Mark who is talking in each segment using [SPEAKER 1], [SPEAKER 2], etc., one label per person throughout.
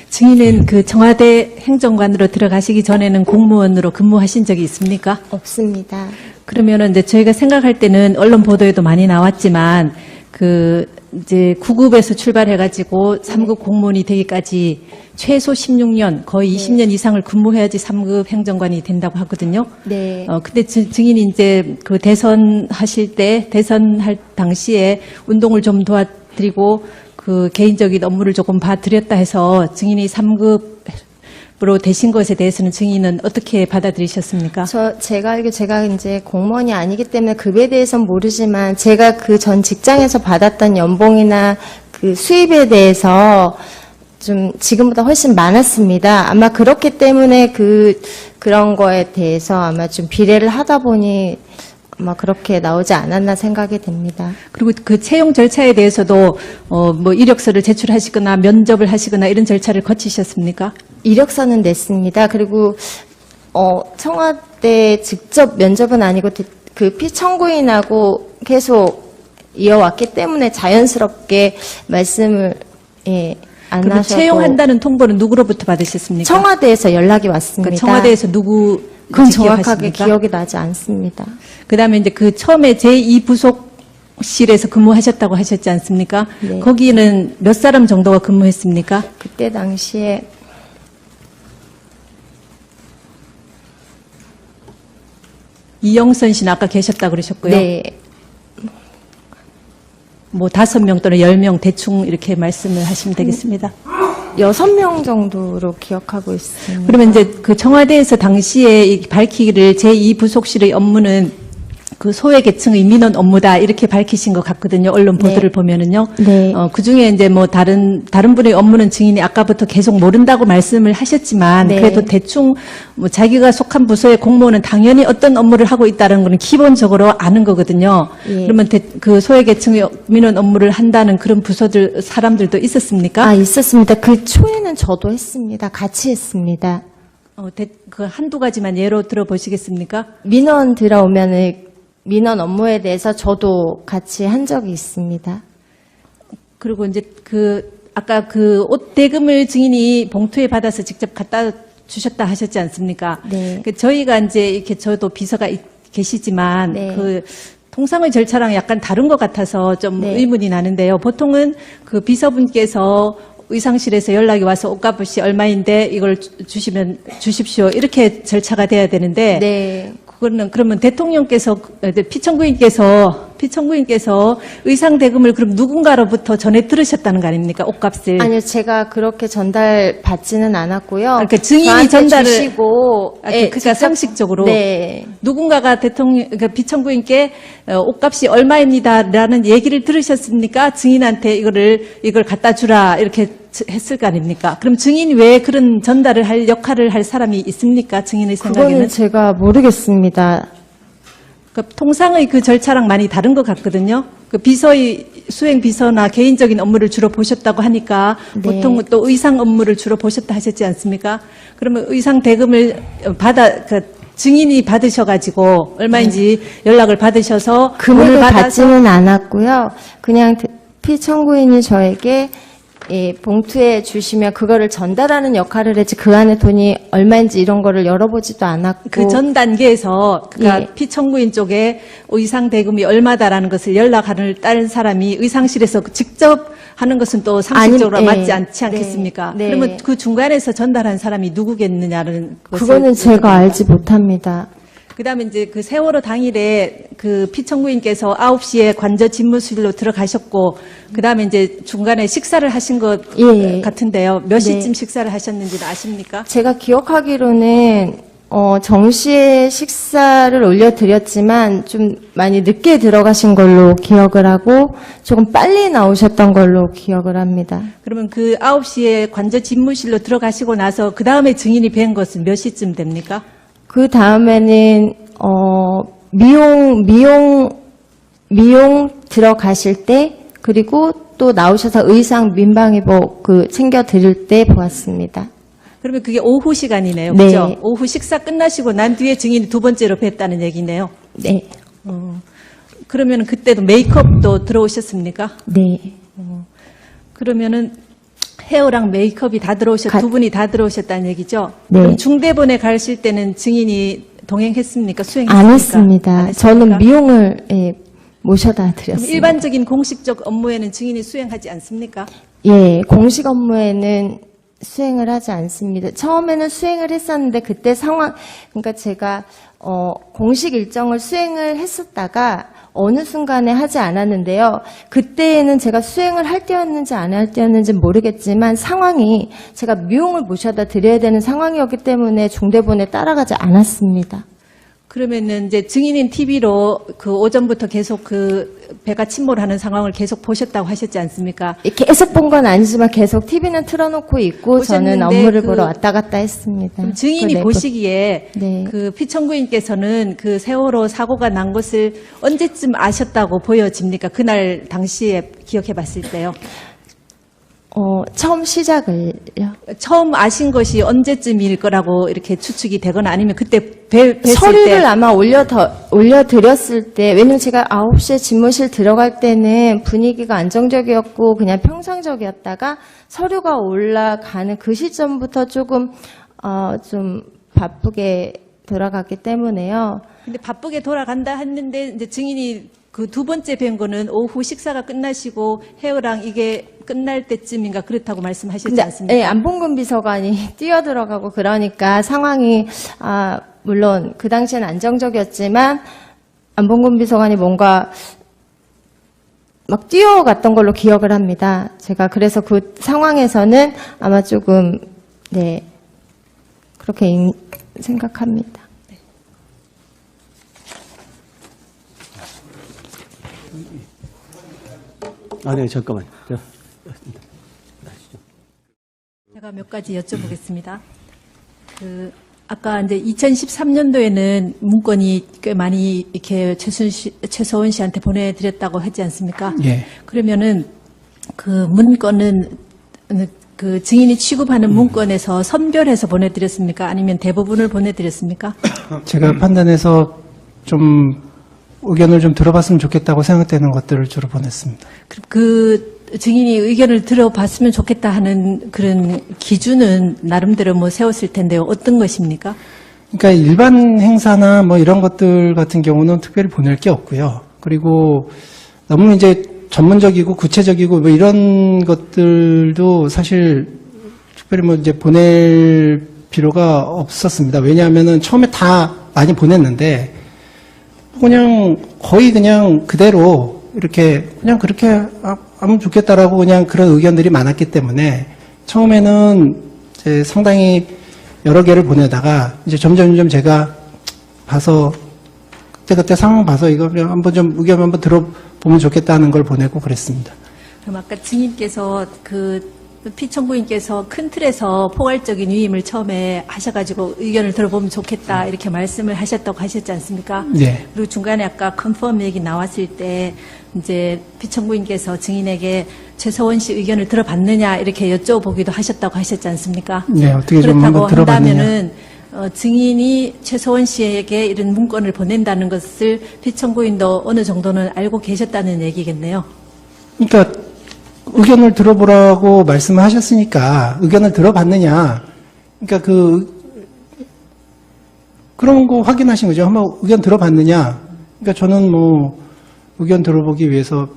[SPEAKER 1] 증인은 그 청와대 행정관으로 들어가시기 전에는 공무원으로 근무하신 적이 있습니까?
[SPEAKER 2] 없습니다.
[SPEAKER 1] 그러면은 이제 저희가 생각할 때는 언론 보도에도 많이 나왔지만 그 이제 9급에서 출발해가지고 3급 공무원이 되기까지 최소 16년, 거의 20년 이상을 근무해야지 3급 행정관이 된다고 하거든요.
[SPEAKER 2] 네.
[SPEAKER 1] 근데 증인이 이제 그 대선하실 때, 대선할 당시에 운동을 좀 도와드리고 그 개인적인 업무를 조금 봐드렸다 해서 증인이 3급으로 되신 것에 대해서는 증인은 어떻게 받아들이셨습니까?
[SPEAKER 2] 제가 알기로 제가 이제 공무원이 아니기 때문에 급에 대해서는 모르지만 제가 그 전 직장에서 받았던 연봉이나 그 수입에 대해서 좀 지금보다 훨씬 많았습니다. 아마 그렇기 때문에 그런 거에 대해서 아마 좀 비례를 하다 보니 아마 그렇게 나오지 않았나 생각이 됩니다.
[SPEAKER 1] 그리고 그 채용 절차에 대해서도 뭐 이력서를 제출하시거나 면접을 하시거나 이런 절차를 거치셨습니까?
[SPEAKER 2] 이력서는 냈습니다. 그리고 청와대 직접 면접은 아니고 그 피청구인하고 계속 이어왔기 때문에 자연스럽게 말씀을 안
[SPEAKER 1] 그럼
[SPEAKER 2] 하셔도
[SPEAKER 1] 채용한다는 통보는 누구로부터 받으셨습니까?
[SPEAKER 2] 청와대에서 연락이 왔습니다.
[SPEAKER 1] 그러니까 청와대에서 누구
[SPEAKER 2] 그건 정확하게
[SPEAKER 1] 기억하십니까?
[SPEAKER 2] 기억이 나지 않습니다.
[SPEAKER 1] 그다음에 이제 그 처음에 제2부속실에서 근무하셨다고 하셨지 않습니까?
[SPEAKER 2] 네.
[SPEAKER 1] 거기는 몇 사람 정도가 근무했습니까?
[SPEAKER 2] 그때 당시에
[SPEAKER 1] 이영선 씨는 아까 계셨다 그러셨고요.
[SPEAKER 2] 네,
[SPEAKER 1] 뭐 5명 또는 10명 대충 이렇게 말씀을 하시면 되겠습니다.
[SPEAKER 2] 6명 정도로 기억하고 있습니다.
[SPEAKER 1] 그러면 이제 그 청와대에서 당시에 밝히기를 제2부속실의 업무는 그 소외계층의 민원 업무다 이렇게 밝히신 것 같거든요. 언론 보도를 보면은요.
[SPEAKER 2] 네.
[SPEAKER 1] 그 중에 이제 뭐 다른 분의 업무는 증인이 아까부터 계속 모른다고 말씀을 하셨지만
[SPEAKER 2] 네.
[SPEAKER 1] 그래도 대충 뭐 자기가 속한 부서의 공무원은 당연히 어떤 업무를 하고 있다는 거는 기본적으로 아는 거거든요.
[SPEAKER 2] 예.
[SPEAKER 1] 그러면 그 소외계층의 민원 업무를 한다는 그런 부서들 사람들도 있었습니까?
[SPEAKER 2] 아, 있었습니다. 그 초에는 저도 했습니다. 같이 했습니다.
[SPEAKER 1] 그 한두 가지만 예로 들어보시겠습니까?
[SPEAKER 2] 민원 들어오면은 민원 업무에 대해서 저도 같이 한 적이 있습니다.
[SPEAKER 1] 그리고 이제 아까 그 옷 대금을 증인이 봉투에 받아서 직접 갖다 주셨다 하셨지 않습니까?
[SPEAKER 2] 네.
[SPEAKER 1] 저희가 이제 이렇게 저도 비서가 계시지만
[SPEAKER 2] 네.
[SPEAKER 1] 그 통상의 절차랑 약간 다른 것 같아서 좀
[SPEAKER 2] 네.
[SPEAKER 1] 의문이 나는데요. 보통은 그 비서분께서 의상실에서 연락이 와서 옷값이 얼마인데 이걸 주십시오. 이렇게 절차가 돼야 되는데
[SPEAKER 2] 네.
[SPEAKER 1] 그러면 대통령께서 피청구인께서 의상 대금을 그럼 누군가로부터 전해 들으셨다는 거 아닙니까? 옷값을.
[SPEAKER 2] 아니요, 제가 그렇게 전달 받지는 않았고요.
[SPEAKER 1] 그러니까 증인이
[SPEAKER 2] 저한테
[SPEAKER 1] 전달을
[SPEAKER 2] 주시고,
[SPEAKER 1] 그러니까
[SPEAKER 2] 직접-
[SPEAKER 1] 상식적으로
[SPEAKER 2] 네.
[SPEAKER 1] 누군가가 그러니까 피청구인께 옷값이 얼마입니다라는 얘기를 들으셨습니까? 증인한테 이걸 갖다 주라 이렇게 했을 거 아닙니까? 그럼 증인 외에 그런 전달을 할 역할을 할 사람이 있습니까? 증인의 생각에는?
[SPEAKER 2] 그거는 제가 모르겠습니다.
[SPEAKER 1] 그러니까 통상의 그 절차랑 많이 다른 것 같거든요. 그 수행 비서나 개인적인 업무를 주로 보셨다고 하니까
[SPEAKER 2] 네.
[SPEAKER 1] 보통 또 의상 업무를 주로 보셨다 하셨지 않습니까? 그러면 의상 대금을 증인이 받으셔가지고 얼마인지 연락을 받으셔서
[SPEAKER 2] 금액을
[SPEAKER 1] 돈을 받아서
[SPEAKER 2] 받지는 않았고요. 그냥 피청구인이 저에게 봉투에 주시면 그거를 전달하는 역할을 했지 그 안에 돈이 얼마인지 이런 거를 열어보지도 않았고
[SPEAKER 1] 그 전 단계에서 그러니까
[SPEAKER 2] 예.
[SPEAKER 1] 피청구인 쪽에 의상 대금이 얼마다라는 것을 연락하는 다른 사람이 의상실에서 직접 하는 것은 또 상식적으로
[SPEAKER 2] 아니,
[SPEAKER 1] 맞지
[SPEAKER 2] 예.
[SPEAKER 1] 않지 않겠습니까?
[SPEAKER 2] 네.
[SPEAKER 1] 그러면 그 중간에서 전달한 사람이 누구겠느냐는 것을
[SPEAKER 2] 그거는 제가
[SPEAKER 1] 여쭤봅니다.
[SPEAKER 2] 알지 못합니다.
[SPEAKER 1] 그다음에 이제 그 세월호 당일에 그 피청구인께서 9시에 관저 집무실로 들어가셨고 그다음에 이제 중간에 식사를 하신 것
[SPEAKER 2] 예.
[SPEAKER 1] 같은데요. 몇
[SPEAKER 2] 네.
[SPEAKER 1] 시쯤 식사를 하셨는지는 아십니까?
[SPEAKER 2] 제가 기억하기로는 정시에 식사를 올려드렸지만 좀 많이 늦게 들어가신 걸로 기억을 하고 조금 빨리 나오셨던 걸로 기억을 합니다.
[SPEAKER 1] 그러면 그 9시에 관저 집무실로 들어가시고 나서 그 다음에 증인이 뵌 것은 몇 시쯤 됩니까?
[SPEAKER 2] 그 다음에는 미용 들어가실 때 그리고 또 나오셔서 의상 민방위복 챙겨 드릴 때 보았습니다.
[SPEAKER 1] 그러면 그게 오후 시간이네요.
[SPEAKER 2] 네.
[SPEAKER 1] 그죠? 오후 식사 끝나시고 난 뒤에 증인이 두 번째로 뵀다는 얘기네요.
[SPEAKER 2] 네,
[SPEAKER 1] 그러면 그때도 메이크업도 들어오셨습니까?
[SPEAKER 2] 네.
[SPEAKER 1] 그러면은 헤어랑 메이크업이 다 두 분이 다 들어오셨다는 얘기죠?
[SPEAKER 2] 네.
[SPEAKER 1] 그럼 중대본에 가실 때는 증인이 동행했습니까? 수행했습니까?
[SPEAKER 2] 안 했습니다.
[SPEAKER 1] 안 했습니까?
[SPEAKER 2] 저는 미용을 모셔다
[SPEAKER 1] 그럼
[SPEAKER 2] 드렸습니다.
[SPEAKER 1] 일반적인 공식적 업무에는 증인이 수행하지 않습니까?
[SPEAKER 2] 예, 공식 업무에는 수행을 하지 않습니다. 처음에는 수행을 했었는데 그때 그러니까 제가 공식 일정을 수행을 했었다가 어느 순간에 하지 않았는데요. 그때에는 제가 수행을 할 때였는지 안 할 때였는지 모르겠지만 상황이 제가 미용을 모셔다 드려야 되는 상황이었기 때문에 중대본에 따라가지 않았습니다.
[SPEAKER 1] 그러면은 이제 증인인 TV로 그 오전부터 계속 그 배가 침몰하는 상황을 계속 보셨다고 하셨지 않습니까?
[SPEAKER 2] 계속 본 건 아니지만 계속 TV는 틀어놓고 있고 저는
[SPEAKER 1] 보셨는데
[SPEAKER 2] 업무를 보러 왔다 갔다 했습니다.
[SPEAKER 1] 그럼 증인이
[SPEAKER 2] 그 내부-
[SPEAKER 1] 보시기에
[SPEAKER 2] 네.
[SPEAKER 1] 그 피청구인께서는 그 세월호 사고가 난 것을 언제쯤 아셨다고 보여집니까? 그날 당시에 기억해 봤을 때요.
[SPEAKER 2] 처음 시작을요.
[SPEAKER 1] 처음 아신 것이 언제쯤일 거라고 이렇게 추측이 되거나 아니면 그때 뵀을
[SPEAKER 2] 서류를
[SPEAKER 1] 때
[SPEAKER 2] 아마 올려드렸을 때, 왜냐면 제가 9시에 집무실 들어갈 때는 분위기가 안정적이었고 그냥 평상적이었다가 서류가 올라가는 그 시점부터 조금, 좀 바쁘게 돌아갔기 때문에요.
[SPEAKER 1] 근데 바쁘게 돌아간다 했는데 이제 증인이 그 두 번째 뵌 거는 오후 식사가 끝나시고 헤어랑 이게 끝날 때쯤인가 그렇다고 말씀하셨지
[SPEAKER 2] 근데
[SPEAKER 1] 않습니까?
[SPEAKER 2] 예, 안봉근 비서관이 뛰어들어가고 그러니까 상황이 물론 그 당시엔 안정적이었지만 안봉근 비서관이 뭔가 막 뛰어갔던 걸로 기억을 합니다. 제가 그래서 그 상황에서는 아마 조금 네 그렇게 생각합니다.
[SPEAKER 3] 네, 잠깐만요.
[SPEAKER 1] 제가 몇 가지 여쭤보겠습니다. 아까 이제 2013년도에는 문건이 꽤 많이 이렇게 최서원 씨한테 보내드렸다고 하지 않습니까?
[SPEAKER 4] 예.
[SPEAKER 1] 그러면은 그 문건은 그 증인이 취급하는 문건에서 선별해서 보내드렸습니까? 아니면 대부분을 보내드렸습니까?
[SPEAKER 4] 제가 판단해서 좀 의견을 좀 들어봤으면 좋겠다고 생각되는 것들을 주로 보냈습니다.
[SPEAKER 1] 그 증인이 의견을 들어봤으면 좋겠다 하는 그런 기준은 나름대로 뭐 세웠을 텐데요. 어떤 것입니까?
[SPEAKER 4] 그러니까 일반 행사나 뭐 이런 것들 같은 경우는 특별히 보낼 게 없고요. 그리고 너무 이제 전문적이고 구체적이고 뭐 이런 것들도 사실 특별히 뭐 이제 보낼 필요가 없었습니다. 왜냐하면은 처음에 다 많이 보냈는데 그냥 거의 그냥 그대로 이렇게 그냥 그렇게 하면 좋겠다라고 그냥 그런 의견들이 많았기 때문에 처음에는 이제 상당히 여러 개를 보내다가 이제 점점 제가 봐서 그때 상황 봐서 이거 그냥 한번 좀 의견 한번 들어보면 좋겠다는 걸 보내고 그랬습니다.
[SPEAKER 1] 그럼 아까 증인께서 피청구인께서 큰 틀에서 포괄적인 위임을 처음에 하셔가지고 의견을 들어보면 좋겠다 이렇게 말씀을 하셨다고 하셨지 않습니까?
[SPEAKER 4] 네.
[SPEAKER 1] 그리고 중간에 아까 컨펌 얘기 나왔을 때 이제 피청구인께서 증인에게 최서원 씨 의견을 들어봤느냐 이렇게 여쭤보기도 하셨다고 하셨지 않습니까?
[SPEAKER 4] 네, 어떻게 좀
[SPEAKER 1] 그렇다고
[SPEAKER 4] 한번 들어봤느냐.
[SPEAKER 1] 한다면은 증인이 최서원 씨에게 이런 문건을 보낸다는 것을 피청구인도 어느 정도는 알고 계셨다는 얘기겠네요.
[SPEAKER 4] 그러니까 의견을 들어보라고 말씀을 하셨으니까 의견을 들어봤느냐. 그러니까 그런 거 확인하신 거죠. 한번 의견 들어봤느냐. 그러니까 저는 뭐 의견 들어보기 위해서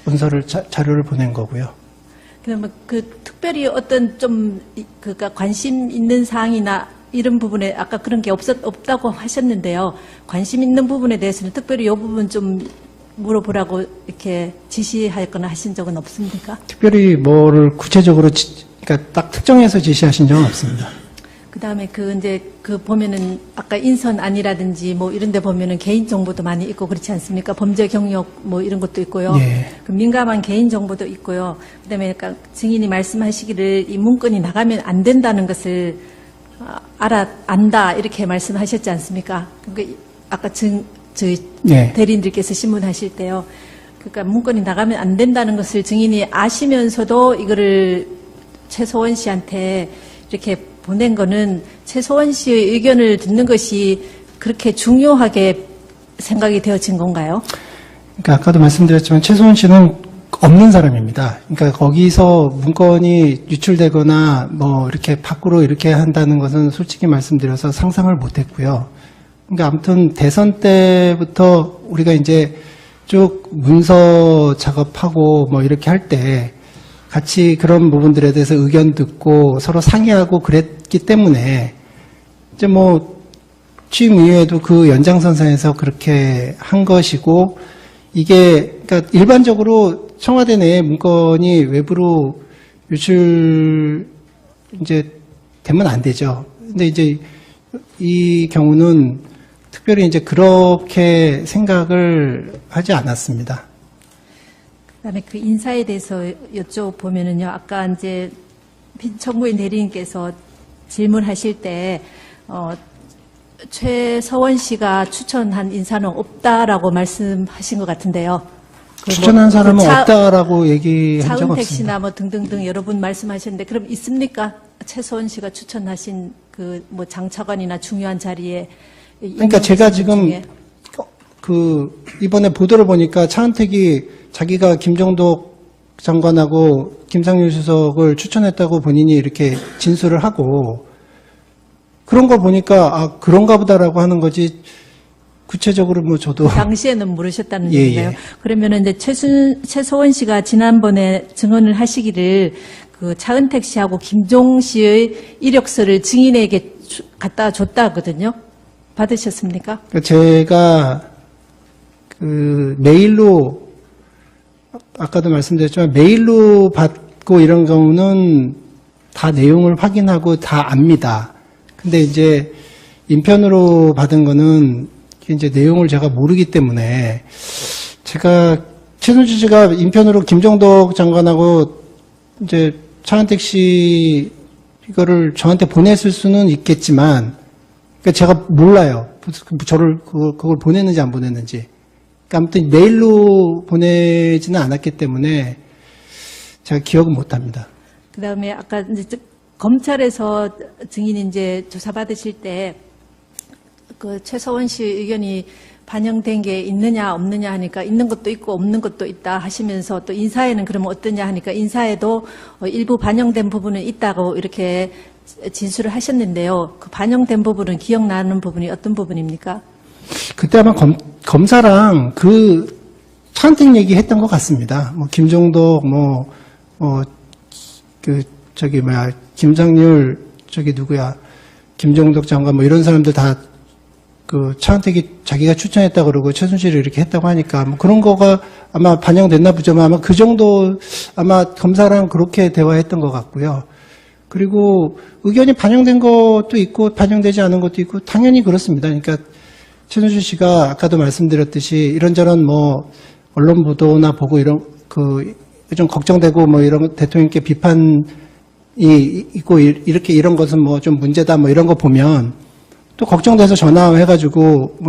[SPEAKER 4] 문서를 자료를 보낸 거고요.
[SPEAKER 1] 그러면 특별히 어떤 그러니까 관심 있는 사항이나 이런 부분에 아까 그런 게 없다고 하셨는데요. 관심 있는 부분에 대해서는 특별히 이 부분 좀 물어보라고 이렇게 지시하거나 하신 적은 없습니까?
[SPEAKER 4] 특별히 뭐를 구체적으로 그러니까 딱 특정해서 지시하신 적은 없습니다.
[SPEAKER 1] 그다음에 보면은 아까 인선안이라든지 뭐 이런 데 보면은 개인 정보도 많이 있고 그렇지 않습니까? 범죄 경력 뭐 이런 것도 있고요.
[SPEAKER 4] 예.
[SPEAKER 1] 그 민감한 개인 정보도 있고요. 그다음에 그러니까 증인이 말씀하시기를 이 문건이 나가면 안 된다는 것을 안다 이렇게 말씀하셨지 않습니까? 그러니까 아까 저희
[SPEAKER 4] 예.
[SPEAKER 1] 대리인들께서 신문하실 때요. 그러니까 문건이 나가면 안 된다는 것을 증인이 아시면서도 이거를 최서원 씨한테 이렇게 보낸 거는 최서원 씨의 의견을 듣는 것이 그렇게 중요하게 생각이 되어진 건가요?
[SPEAKER 4] 그러니까 아까도 말씀드렸지만 최소원 씨는 없는 사람입니다. 그러니까 거기서 문건이 유출되거나 뭐 이렇게 밖으로 이렇게 한다는 것은 솔직히 말씀드려서 상상을 못했고요. 그러니까 아무튼 대선 때부터 우리가 이제 쭉 문서 작업하고 뭐 이렇게 할 때 같이 그런 부분들에 대해서 의견 듣고 서로 상의하고 그랬기 때문에 이제 뭐 취임 이후에도 그 연장선상에서 그렇게 한 것이고 이게 그러니까 일반적으로 청와대 내 문건이 외부로 유출 이제 되면 안 되죠. 근데 이제 이 경우는 특별히 이제 그렇게 생각을 하지 않았습니다.
[SPEAKER 1] 그다음에 그 인사에 대해서 여쭤보면은요. 아까 이제 청구인 대리인께서 질문하실 때 최서원 씨가 추천한 인사는 없다라고 말씀하신 것 같은데요. 그
[SPEAKER 4] 추천한 사람은
[SPEAKER 1] 그
[SPEAKER 4] 없다라고 얘기한 적
[SPEAKER 1] 차은택
[SPEAKER 4] 없습니다.
[SPEAKER 1] 씨나 뭐 등등등 여러 분 말씀하셨는데 그럼 있습니까? 최서원 씨가 추천하신 그 뭐 장차관이나 중요한 자리에
[SPEAKER 4] 그러니까 제가
[SPEAKER 1] 있는 분
[SPEAKER 4] 지금
[SPEAKER 1] 중에.
[SPEAKER 4] 그 이번에 보도를 보니까 차은택이 자기가 김정덕 장관하고 김상률 수석을 추천했다고 본인이 이렇게 진술을 하고 그런 거 보니까 아 그런가 보다라고 하는 거지 구체적으로 뭐 저도
[SPEAKER 1] 당시에는 모르셨다는
[SPEAKER 4] 예,
[SPEAKER 1] 얘기인가요?
[SPEAKER 4] 예.
[SPEAKER 1] 그러면은 이제 최서원 씨가 지난번에 증언을 하시기를 그 차은택 씨하고 김종 씨의 이력서를 증인에게 갖다 줬다 하거든요. 받으셨습니까?
[SPEAKER 4] 제가 그 메일로 아까도 말씀드렸지만 메일로 받고 이런 경우는 다 내용을 확인하고 다 압니다. 근데 이제 인편으로 받은 거는 이제 내용을 제가 모르기 때문에 제가 최순실 씨가 인편으로 김정덕 장관하고 이제 차은택 씨 이거를 저한테 보냈을 수는 있겠지만 그러니까 제가 몰라요. 저를 그걸 보냈는지 안 보냈는지. 그러니까 아무튼 메일로 보내지는 않았기 때문에 제가 기억은 못합니다.
[SPEAKER 1] 그다음에 아까 이제 검찰에서 증인 이제 조사 받으실 때 그 최서원 씨 의견이 반영된 게 있느냐 없느냐 하니까 있는 것도 있고 없는 것도 있다 하시면서 또 인사에는 그러면 어떠냐 하니까 인사에도 일부 반영된 부분은 있다고 이렇게 진술을 하셨는데요. 그 반영된 부분은 기억나는 부분이 어떤 부분입니까?
[SPEAKER 4] 그때 아마 검사랑 그 차은택 얘기 했던 것 같습니다. 뭐 김종덕 김상률 누구야 김종덕 장관 뭐 이런 사람들 다 그 차은택이 자기가 추천했다 그러고 최순실이 이렇게 했다고 하니까 뭐 그런 거가 아마 반영됐나 보죠. 아마 그 정도 아마 검사랑 그렇게 대화했던 것 같고요. 그리고 의견이 반영된 것도 있고 반영되지 않은 것도 있고 당연히 그렇습니다. 그러니까 최순실 씨가 아까도 말씀드렸듯이 이런저런 뭐 언론 보도나 보고 이런 그 좀 걱정되고 뭐 이런 대통령께 비판이 있고 이렇게 이런 것은 뭐 좀 문제다 뭐 이런 거 보면 또 걱정돼서 전화해가지고